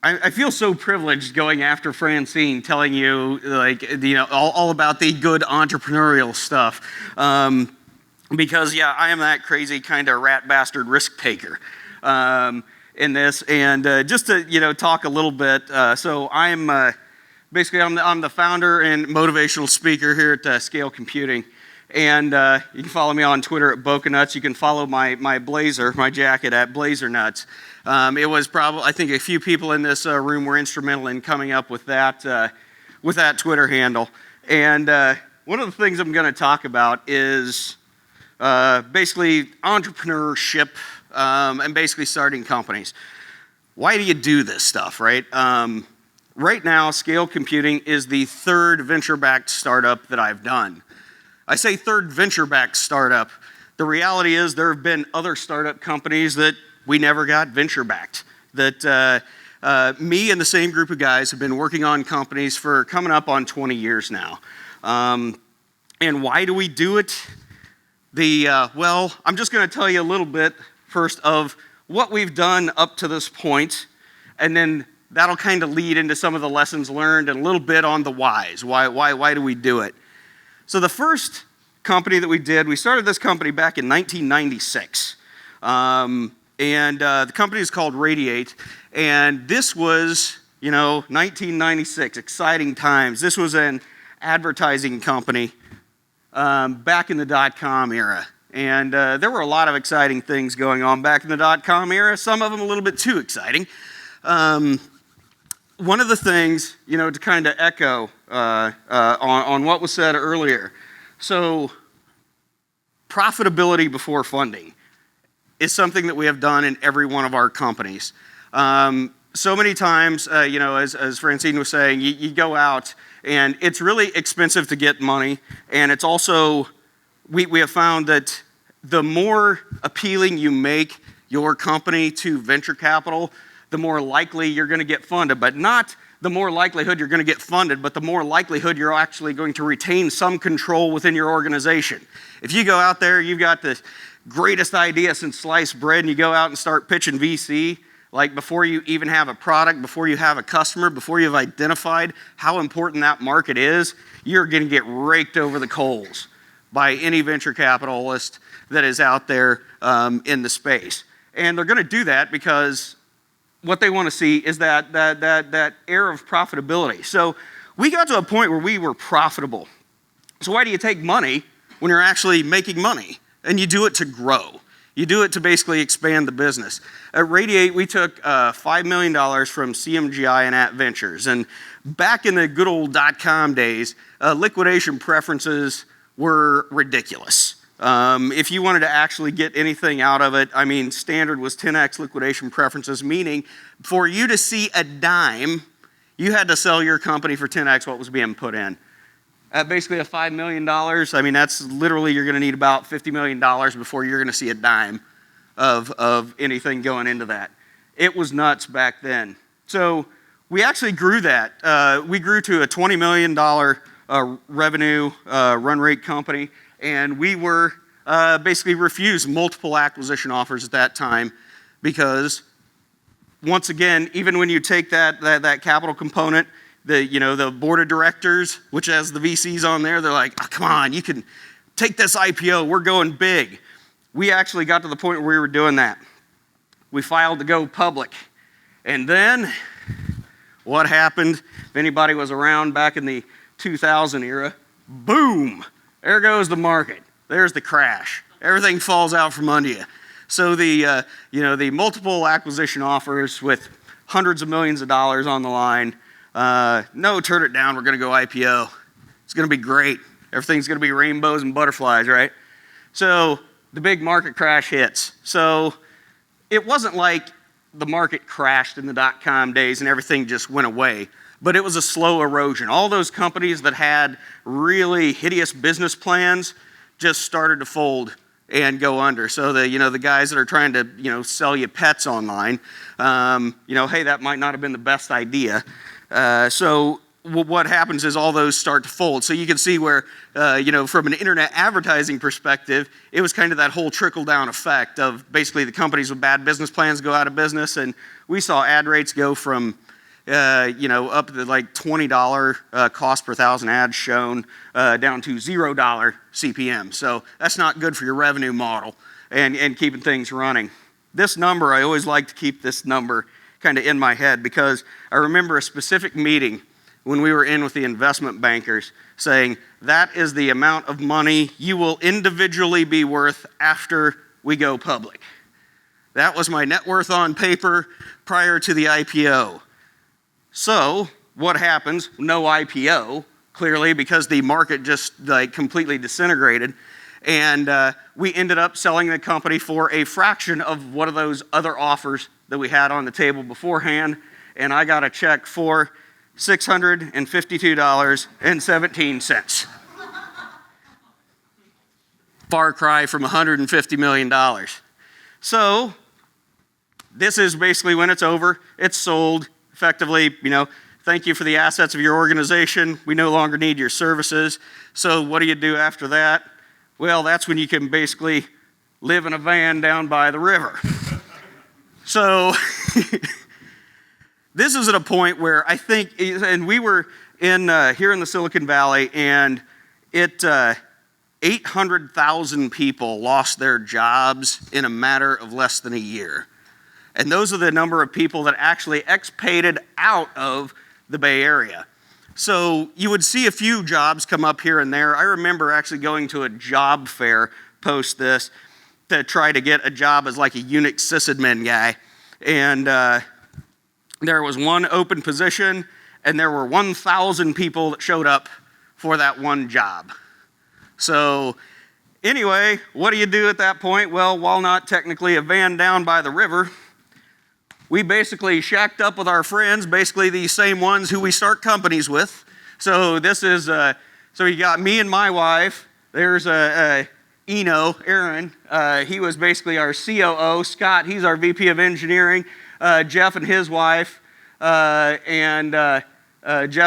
I feel so privileged going after Francine, telling you all about the good entrepreneurial stuff, because I am that crazy kind of rat bastard risk taker in this, and just to talk a little bit. So I'm I'm the founder and motivational speaker here at Scale Computing. And you can follow me on Twitter at Boca Nuts. You can follow my blazer, my jacket at Blazer Nuts. It was probably, I think a few people in this room were instrumental in coming up with that Twitter handle. And one of the things I'm going to talk about is basically entrepreneurship and basically starting companies. Why do you do this stuff, right? Right now, Scale Computing is the third venture-backed startup that I've done. I say third venture-backed startup. The reality is there have been other startup companies that we never got venture-backed. That me and the same group of guys have been working on companies for coming up on 20 years now. And why do we do it? I'm just going to tell you a little bit first of what we've done up to this point, and then that'll kind of lead into some of the lessons learned and a little bit on the whys. Why do we do it? So the first company that we started this company back in 1996. And the company is called Radiate. And this was, 1996, exciting times. This was an advertising company back in the dot-com era. And there were a lot of exciting things going on back in the dot-com era, some of them a little bit too exciting. One of the things, to kind of echo on what was said earlier, so profitability before funding is something that we have done in every one of our companies. So many times, as Francine was saying, you go out and it's really expensive to get money, and it's also, we have found that the more appealing you make your company to venture capital, the more likely you're going to get funded, but not the more likelihood you're going to get funded, but the more likelihood you're actually going to retain some control within your organization. If you go out there, you've got the greatest idea since sliced bread, and you go out and start pitching VC, like before you even have a product, before you have a customer, before you've identified how important that market is, you're going to get raked over the coals by any venture capitalist that is out there in the space. And they're going to do that because what they want to see is that air of profitability. So we got to a point where we were profitable. So why do you take money when you're actually making money? And you do it to grow. You do it to basically expand the business. At Radiate, we took $5 million from CMGI and At Ventures. And back in the good old dot-com days, liquidation preferences were ridiculous. If you wanted to actually get anything out of it, standard was 10x liquidation preferences, meaning for you to see a dime, you had to sell your company for 10x what was being put in. At basically a $5 million, that's literally, you're going to need about $50 million before you're going to see a dime of anything going into that. It was nuts back then. So we actually grew that. We grew to a $20 million revenue run rate company. And we were basically refused multiple acquisition offers at that time because, once again, even when you take that capital component, the board of directors, which has the VCs on there, they're like, oh, come on, you can take this IPO. We're going big. We actually got to the point where we were doing that. We filed to go public. And then what happened? If anybody was around back in the 2000 era, boom. There goes the market. There's the crash. Everything falls out from under you. So the multiple acquisition offers with hundreds of millions of dollars on the line. No, turn it down. We're going to go IPO. It's going to be great. Everything's going to be rainbows and butterflies, right? So the big market crash hits. So it wasn't like the market crashed in the dot-com days and everything just went away. But it was a slow erosion. All those companies that had really hideous business plans just started to fold and go under. So the guys that are trying to sell you pets online, hey, that might not have been the best idea. So what happens is all those start to fold. So you can see where from an internet advertising perspective, it was kind of that whole trickle down effect of basically the companies with bad business plans go out of business, and we saw ad rates go from up to like $20 cost per thousand ads shown, down to $0 CPM. So that's not good for your revenue model and keeping things running. This number, I always like to keep this number kind of in my head because I remember a specific meeting when we were in with the investment bankers saying, that is the amount of money you will individually be worth after we go public. That was my net worth on paper prior to the IPO. So what happens? No IPO, clearly, because the market just like completely disintegrated. And we ended up selling the company for a fraction of one of those other offers that we had on the table beforehand. And I got a check for $652.17. Far cry from $150 million. So this is basically when it's over. It's sold. Effectively, thank you for the assets of your organization. We no longer need your services. So what do you do after that? Well, that's when you can basically live in a van down by the river. So this is at a point where I think, and we were here in the Silicon Valley, and 800,000 people lost their jobs in a matter of less than a year. And those are the number of people that actually expated out of the Bay Area. So you would see a few jobs come up here and there. I remember actually going to a job fair post this to try to get a job as like a Unix sysadmin guy. And there was one open position, and there were 1,000 people that showed up for that one job. So anyway, what do you do at that point? Well, while not technically a van down by the river, we basically shacked up with our friends, basically these same ones who we start companies with. So this is, so you got me and my wife. There's Aaron. He was basically our COO. Scott, he's our VP of engineering. Jeff and his wife. Jeff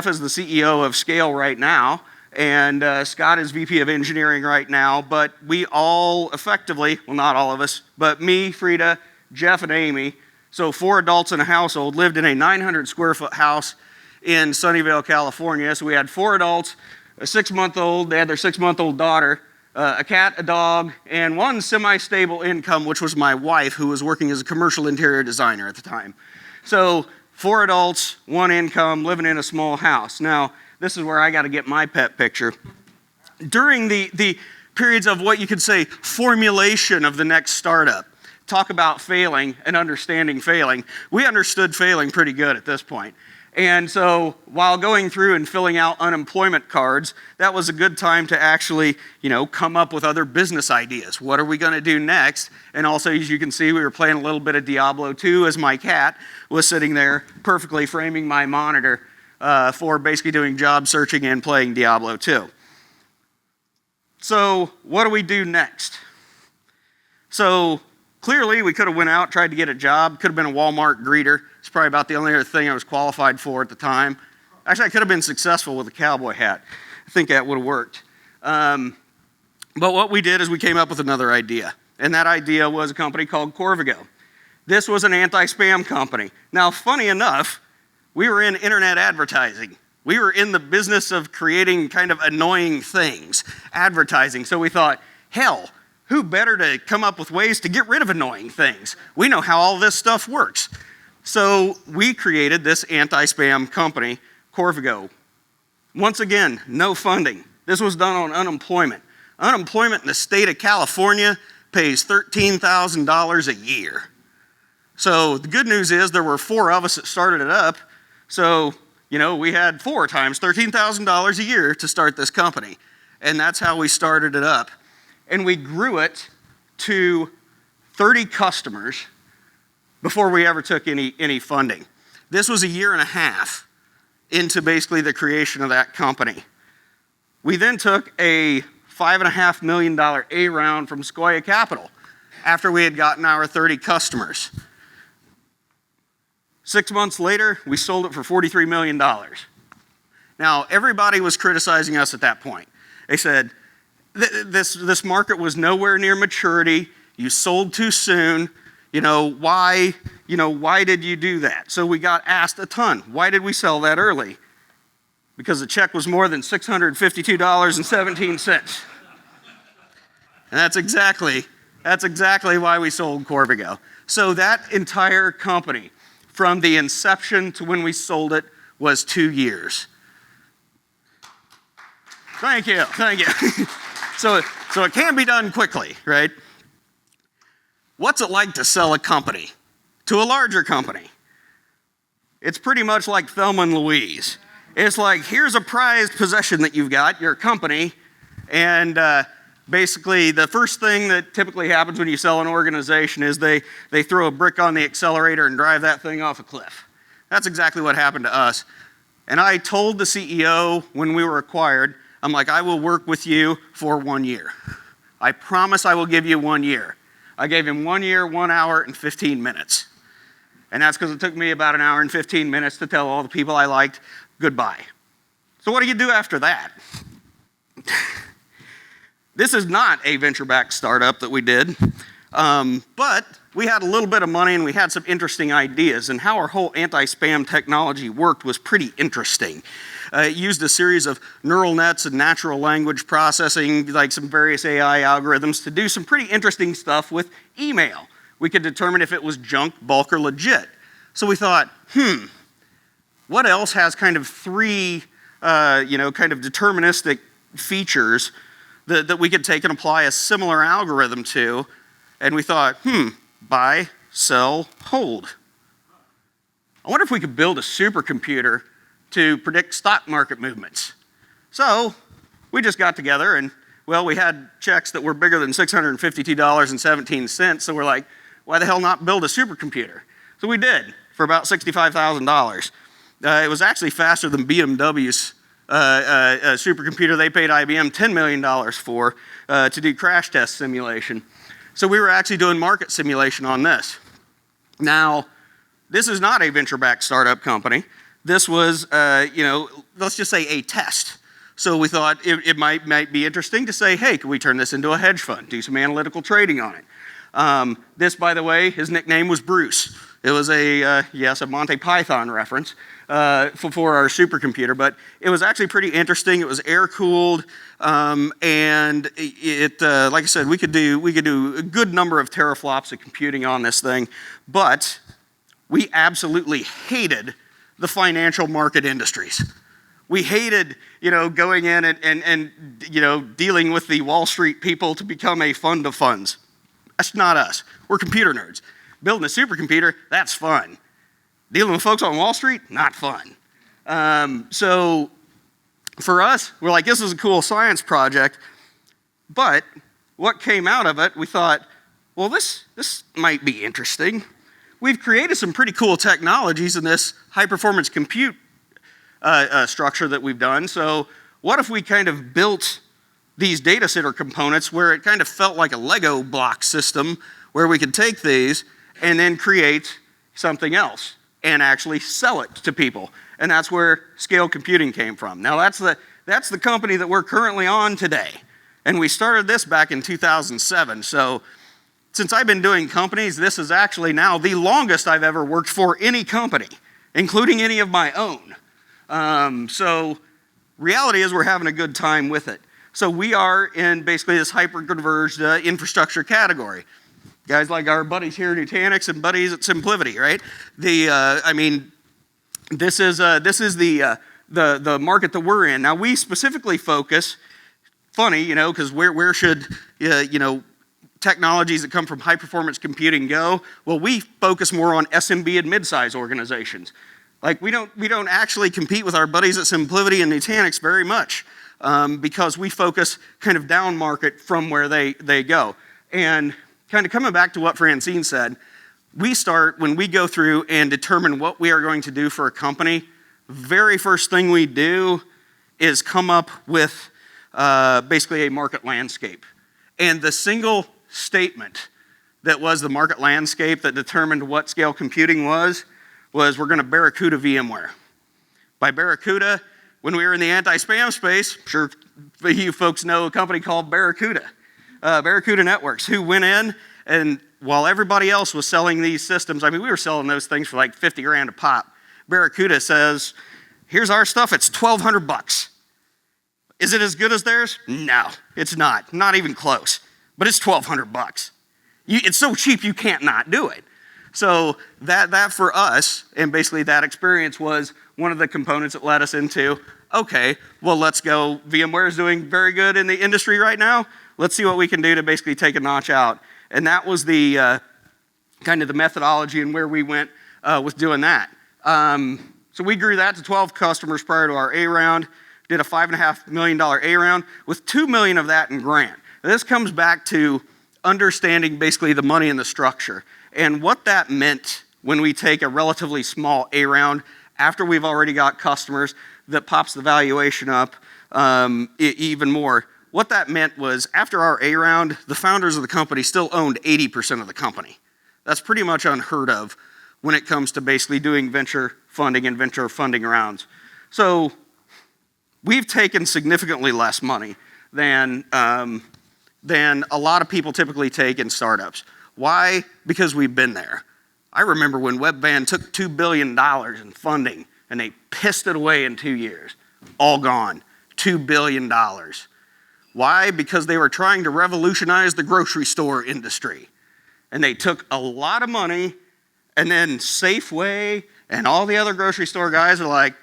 is the CEO of Scale right now. And Scott is VP of engineering right now. But we all effectively, well, not all of us, but me, Frida, Jeff, and Amy, so 4 adults in a household, lived in a 900 square foot house in Sunnyvale, California. So we had 4 adults, a 6-month-old, they had their 6-month-old daughter, a cat, a dog, and one semi-stable income, which was my wife, who was working as a commercial interior designer at the time. So 4 adults, 1 income, living in a small house. Now, this is where I got to get my pet picture. During the periods of what you could say formulation of the next startup, talk about failing and understanding failing. We understood failing pretty good at this point. And so while going through and filling out unemployment cards, that was a good time to actually, come up with other business ideas. What are we going to do next? And also, as you can see, we were playing a little bit of Diablo 2 as my cat was sitting there perfectly framing my monitor for basically doing job searching and playing Diablo 2. So what do we do next? So clearly, we could have went out, tried to get a job. Could have been a Walmart greeter. It's probably about the only other thing I was qualified for at the time. Actually, I could have been successful with a cowboy hat. I think that would have worked. But what we did is we came up with another idea. And that idea was a company called Corvigo. This was an anti-spam company. Now, funny enough, we were in internet advertising. We were in the business of creating kind of annoying things, advertising. So we thought, hell, who better to come up with ways to get rid of annoying things? We know how all this stuff works. So we created this anti-spam company, Corvigo. Once again, no funding. This was done on unemployment. Unemployment in the state of California pays $13,000 a year. So the good news is there were 4 of us that started it up. So, we had 4 times $13,000 a year to start this company. And that's how we started it up. And we grew it to 30 customers before we ever took any funding. This was a year and a half into basically the creation of that company. We then took a $5.5 million A round from Sequoia Capital after we had gotten our 30 customers. 6 months later, we sold it for $43 million. Now, everybody was criticizing us at that point. They said, this market was nowhere near maturity. You sold too soon. Why why did you do that? So we got asked a ton. Why did we sell that early? Because the check was more than $652.17. And that's exactly why we sold Corvigo. So that entire company, from the inception to when we sold it, was 2 years. Thank you. So it can be done quickly, right? What's it like to sell a company to a larger company? It's pretty much like Thelma and Louise. It's like, here's a prized possession that you've got, your company, and basically the first thing that typically happens when you sell an organization is they throw a brick on the accelerator and drive that thing off a cliff. That's exactly what happened to us. And I told the CEO when we were acquired, I'm like, I will work with you for 1 year. I promise I will give you 1 year. I gave him 1 year, 1 hour, and 15 minutes. And that's because it took me about 1 hour and 15 minutes to tell all the people I liked goodbye. So what do you do after that? This is not a venture-backed startup that we did, but we had a little bit of money and we had some interesting ideas, and how our whole anti-spam technology worked was pretty interesting. It used a series of neural nets and natural language processing, like some various AI algorithms, to do some pretty interesting stuff with email. We could determine if it was junk, bulk, or legit. So we thought, what else has kind of three, kind of deterministic features that we could take and apply a similar algorithm to? And we thought, buy, sell, hold. I wonder if we could build a supercomputer to predict stock market movements. So we just got together and, we had checks that were bigger than $652.17, so we're like, why the hell not build a supercomputer? So we did, for about $65,000. It was actually faster than BMW's supercomputer they paid IBM $10 million for to do crash test simulation. So we were actually doing market simulation on this. Now, this is not a venture-backed startup company. This was, let's just say a test. So we thought it might be interesting to say, hey, can we turn this into a hedge fund, do some analytical trading on it? This, by the way, his nickname was Bruce. It was a Monty Python reference for our supercomputer, but it was actually pretty interesting. It was air-cooled, and it like I said, we could do a good number of teraflops of computing on this thing, but we absolutely hated the financial market industries. We hated, going in and dealing with the Wall Street people to become a fund of funds. That's not us. We're computer nerds. Building a supercomputer, that's fun. Dealing with folks on Wall Street, not fun. So for us, we're like, this is a cool science project, but what came out of it, we thought, well, this might be interesting. We've created some pretty cool technologies in this high-performance compute structure that we've done. So what if we kind of built these data center components where it kind of felt like a Lego block system where we could take these and then create something else and actually sell it to people. And that's where scale computing came from. Now that's the company that we're currently on today. And we started this back in 2007. So since I've been doing companies, this is actually now the longest I've ever worked for any company, including any of my own. So reality is we're having a good time with it. So we are in basically this hyper-converged infrastructure category. Guys like our buddies here at Nutanix and buddies at SimpliVity, right? This is the market that we're in. Now we specifically focus, funny, because where should technologies that come from high-performance computing go? Well, we focus more on SMB and mid-size organizations. Like we don't actually compete with our buddies at SimpliVity and Nutanix very much because we focus kind of down market from where they go. And kind of coming back to what Francine said, we start when we go through and determine what we are going to do for a company. Very first thing we do is come up with basically a market landscape. And the single statement that was the market landscape that determined what scale computing was we're going to Barracuda VMware. By Barracuda, when we were in the anti-spam space, I'm sure you folks know a company called Barracuda Networks, who went in and while everybody else was selling these systems, I mean, we were selling those things for like 50 grand a pop. Barracuda says, here's our stuff, it's $1,200. Is it as good as theirs? No, it's not even close, but it's $1,200. It's so cheap you can't not do it. So that for us, and basically that experience was one of the components that led us into, okay, well, let's go. VMware is doing very good in the industry right now. Let's see what we can do to basically take a notch out. And that was the kind of the methodology and where we went with doing that. So we grew that to 12 customers prior to our A round, did a $5.5 million A round with $2 million of that in grant. This comes back to understanding basically the money and the structure. And what that meant when we take a relatively small A round after we've already got customers that pops the valuation up even more. What that meant was after our A round, the founders of the company still owned 80% of the company. That's pretty much unheard of when it comes to basically doing venture funding and venture funding rounds. So we've taken significantly less money than a lot of people typically take in startups. Why? Because we've been there. I remember when Webvan took $2 billion in funding and they pissed it away in 2 years. All gone. $2 billion. Why? Because they were trying to revolutionize the grocery store industry. And they took a lot of money, and then Safeway and all the other grocery store guys are like,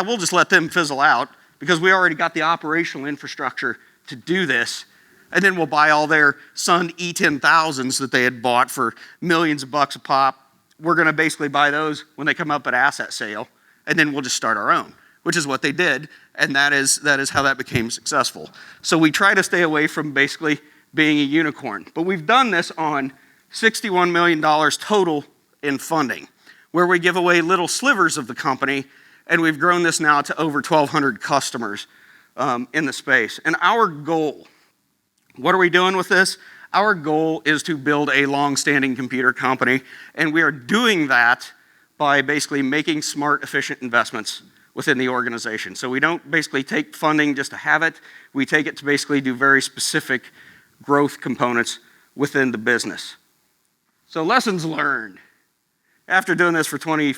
we'll just let them fizzle out because we already got the operational infrastructure to do this. And then we'll buy all their Sun E10000s that they had bought for millions of bucks a pop. We're going to basically buy those when they come up at asset sale, and then we'll just start our own, which is what they did, and that is how that became successful. So we try to stay away from basically being a unicorn. But we've done this on $61 million total in funding, where we give away little slivers of the company, and we've grown this now to over 1,200 customers in the space. And our goal, what are we doing with this? Our goal is to build a long-standing computer company, and we are doing that by basically making smart, efficient investments within the organization. So we don't basically take funding just to have it. We take it to basically do very specific growth components within the business. So lessons learned. After doing this for 20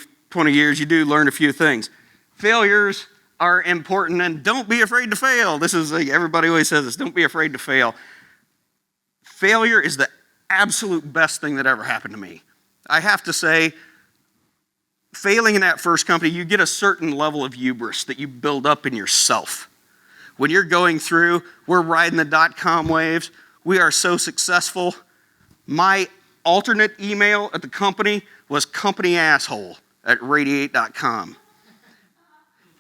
years, you do learn a few things. Failures are important, and don't be afraid to fail. This is like, everybody always says this, don't be afraid to fail. Failure is the absolute best thing that ever happened to me. I have to say, failing in that first company, you get a certain level of hubris that you build up in yourself. When you're going through, we're riding the .com waves, we are so successful. My alternate email at the company was companyasshole@radiate.com.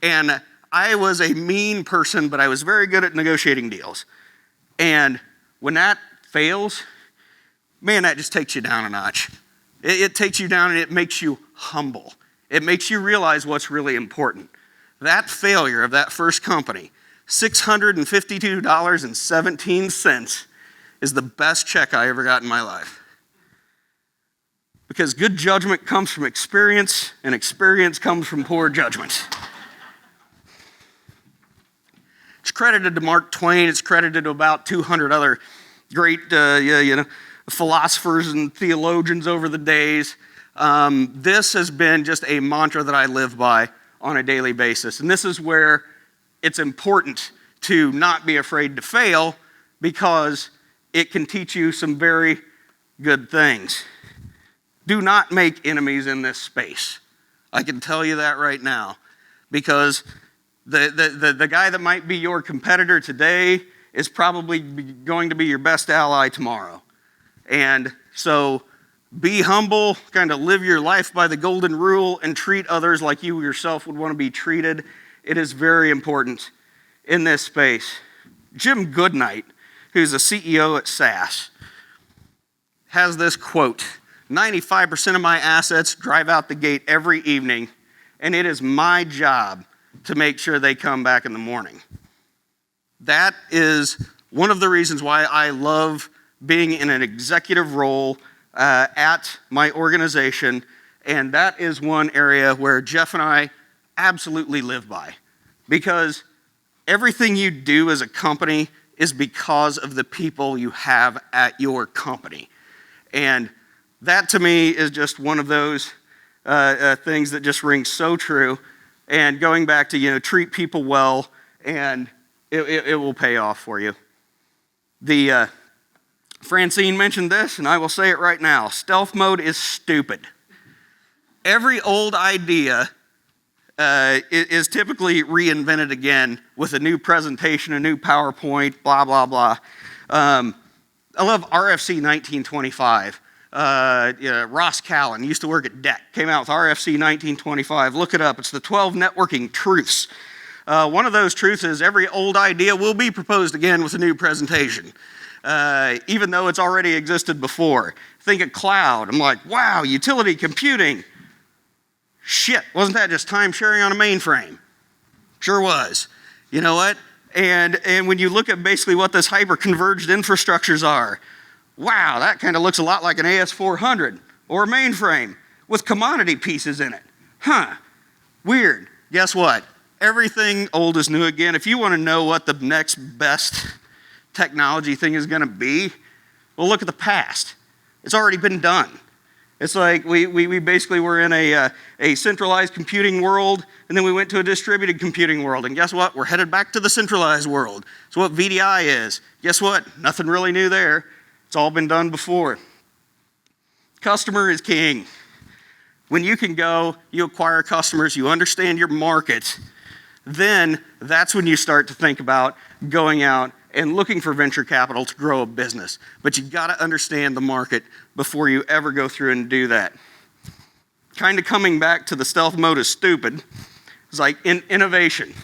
And I was a mean person, but I was very good at negotiating deals. And when that fails, man, that just takes you down a notch. It takes you down and it makes you humble. It makes you realize what's really important. That failure of that first company, $652.17, is the best check I ever got in my life. Because good judgment comes from experience, and experience comes from poor judgment. It's credited to Mark Twain. It's credited to about 200 other great philosophers and theologians over the days. This has been just a mantra that I live by on a daily basis. And this is where it's important to not be afraid to fail, because it can teach you some very good things. Do not make enemies in this space. I can tell you that right now, because the guy that might be your competitor today is probably going to be your best ally tomorrow. And so be humble, kind of live your life by the golden rule, and treat others like you yourself would want to be treated. It is very important in this space. Jim Goodnight, who's a CEO at SAS, has this quote: 95% of my assets drive out the gate every evening, and it is my job to make sure they come back in the morning. That is one of the reasons why I love being in an executive role at my organization, and that is one area where Jeff and I absolutely live by, because everything you do as a company is because of the people you have at your company. And That to me is just one of those things that just rings so true. And going back to, treat people well, and it will pay off for you. Francine mentioned this, and I will say it right now. Stealth mode is stupid. Every old idea is typically reinvented again with a new presentation, a new PowerPoint, blah, blah, blah. I love RFC 1925. Ross Callan used to work at DEC, came out with RFC 1925. Look it up. It's the 12 networking truths. One of those truths is every old idea will be proposed again with a new presentation, even though it's already existed before. Think of cloud. I'm like, wow, utility computing. Shit, wasn't that just time sharing on a mainframe? Sure was. You know what? And when you look at basically what this hyper-converged infrastructures are, wow, that kind of looks a lot like an AS400 or a mainframe with commodity pieces in it. Huh, weird. Guess what? Everything old is new again. If you want to know what the next best technology thing is going to be, well, look at the past. It's already been done. It's like we basically were in a centralized computing world, and then we went to a distributed computing world. And guess what? We're headed back to the centralized world. So what VDI is. Guess what? Nothing really new there. It's all been done before. Customer is king. When you can go, you acquire customers, you understand your market, then that's when you start to think about going out and looking for venture capital to grow a business. But you've got to understand the market before you ever go through and do that. Kind of coming back to the stealth mode is stupid. It's like innovation.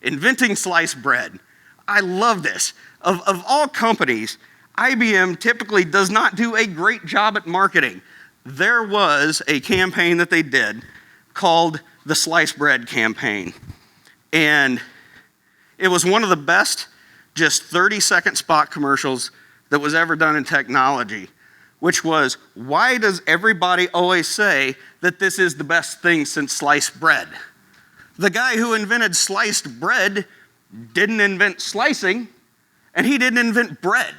Inventing sliced bread. I love this. Of all companies, IBM typically does not do a great job at marketing. There was a campaign that they did called the Sliced Bread campaign. And it was one of the best just 30-second spot commercials that was ever done in technology, which was, why does everybody always say that this is the best thing since sliced bread? The guy who invented sliced bread didn't invent slicing, and he didn't invent bread.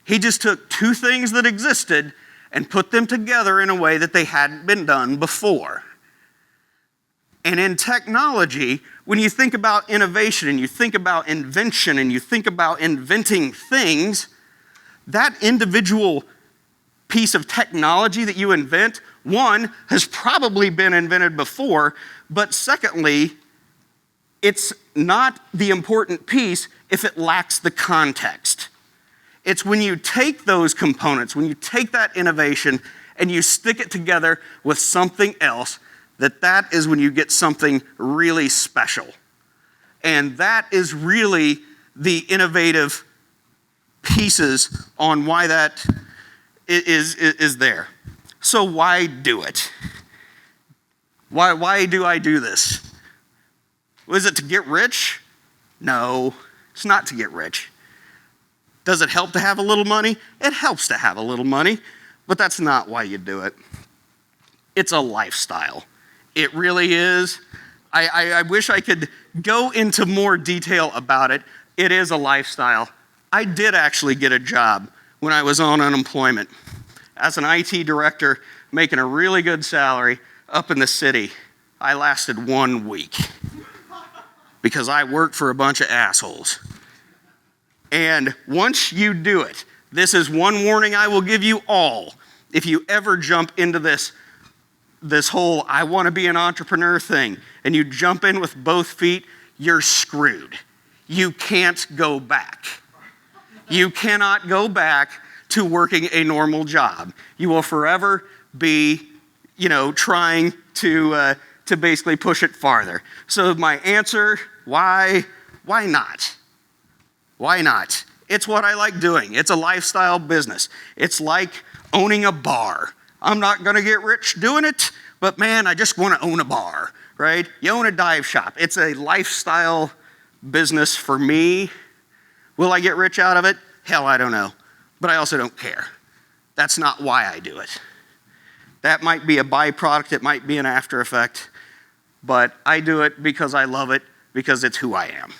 He just took two things that existed and put them together in a way that they hadn't been done before. And in technology, when you think about innovation and you think about invention and you think about inventing things, that individual piece of technology that you invent, one, has probably been invented before, but secondly, it's not the important piece if it lacks the context. It's when you take those components, when you take that innovation and you stick it together with something else, that is when you get something really special. And that is really the innovative pieces on why that is there. So why do it? Why do I do this? Was it to get rich? No, it's not to get rich. Does it help to have a little money? It helps to have a little money, but that's not why you do it. It's a lifestyle. It really is. I wish I could go into more detail about it. It is a lifestyle. I did actually get a job when I was on unemployment as an IT director, making a really good salary up in the city. I lasted 1 week because I worked for a bunch of assholes. And once you do it, this is one warning I will give you all. If you ever jump into this whole I want to be an entrepreneur thing, and you jump in with both feet, you're screwed. You can't go back. You cannot go back to working a normal job. You will forever be, trying to basically push it farther. So my answer, why not? Why not? It's what I like doing. It's a lifestyle business. It's like owning a bar. I'm not going to get rich doing it, but man, I just want to own a bar, right? You own a dive shop. It's a lifestyle business for me. Will I get rich out of it? Hell, I don't know. But I also don't care. That's not why I do it. That might be a byproduct. It might be an after effect. But I do it because I love it, because it's who I am.